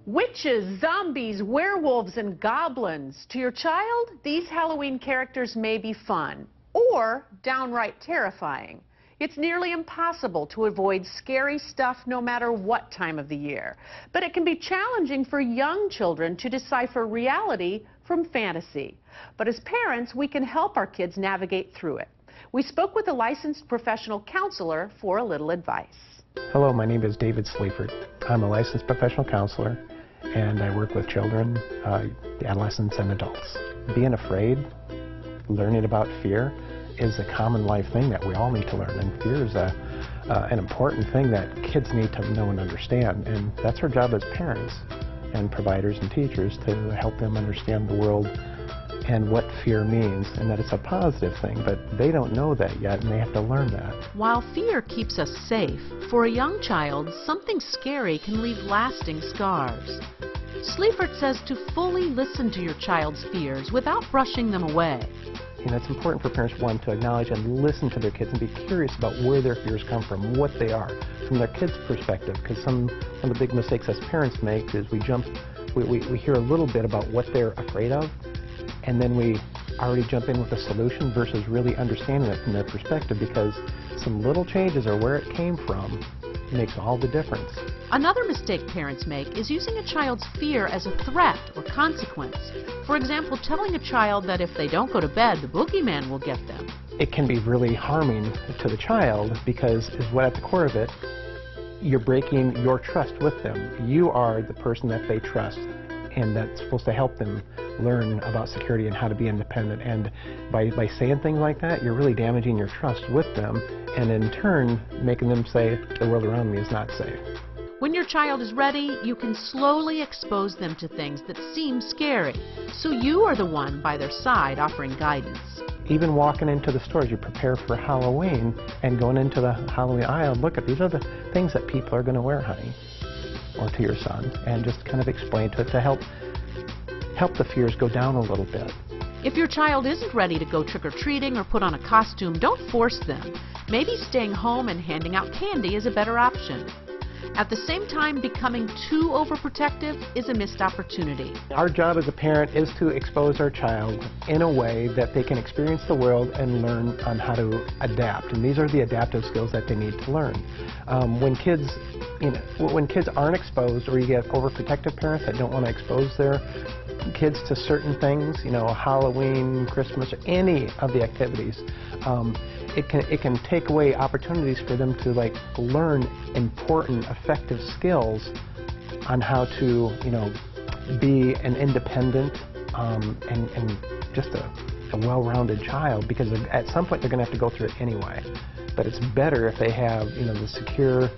Witches, zombies, werewolves, and goblins. To your child, these Halloween characters may be fun or downright terrifying. It's nearly impossible to avoid scary stuff no matter what time of the year. But it can be challenging for young children to decipher reality from fantasy. But as parents, we can help our kids navigate through it. We spoke with a licensed professional counselor for a little advice. Hello, my name is David Sleifert. I'm a licensed professional counselor, and I work with children, adolescents, and adults. Being afraid, learning about fear, is a common life thing that we all need to learn, and fear is an important thing that kids need to know and understand, and that's our job as parents and providers and teachers to help them understand the world and what fear means, and that it's a positive thing, but they don't know that yet, and they have to learn that. While fear keeps us safe, for a young child, something scary can leave lasting scars. Sleifert says to fully listen to your child's fears without brushing them away. You know, it's important for parents, one, to acknowledge and listen to their kids and be curious about where their fears come from, what they are, from their kids' perspective, because one of the big mistakes as parents make is we hear a little bit about what they're afraid of, and then we already jump in with a solution versus really understanding it from their perspective, because some little changes or where it came from makes all the difference. Another mistake parents make is using a child's fear as a threat or consequence. For example, telling a child that if they don't go to bed, the boogeyman will get them. It can be really harming to the child because at the core of it, you're breaking your trust with them. You are the person that they trust, and that's supposed to help them learn about security and how to be independent. And by saying things like that, you're really damaging your trust with them, and in turn making them say the world around me is not safe. When your child is ready, you can slowly expose them to things that seem scary, so you are the one by their side offering guidance. Even walking into the stores, you prepare for Halloween, and going into the Halloween aisle, look at these are the things that people are going to wear, honey, or to your son, and just kind of explain to it to help the fears go down a little bit. If your child isn't ready to go trick-or-treating or put on a costume, don't force them. Maybe staying home and handing out candy is a better option. At the same time, becoming too overprotective is a missed opportunity. Our job as a parent is to expose our child in a way that they can experience the world and learn on how to adapt. And these are the adaptive skills that they need to learn. When kids aren't exposed, or you get overprotective parents that don't want to expose their kids to certain things, Halloween, Christmas, or any of the activities, it can take away opportunities for them to learn important, effective skills on how to be an independent and just a well-rounded child, because at some point they're going to have to go through it anyway. But it's better if they have the secure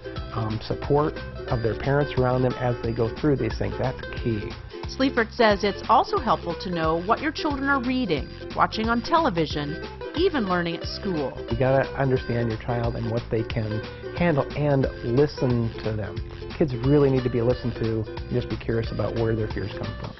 support of their parents around them as they go through these things. That's key. Sleifert says it's also helpful to know what your children are reading, watching on television, even learning at school. You got to understand your child and what they can handle and listen to them. Kids really need to be listened to, and just be curious about where their fears come from.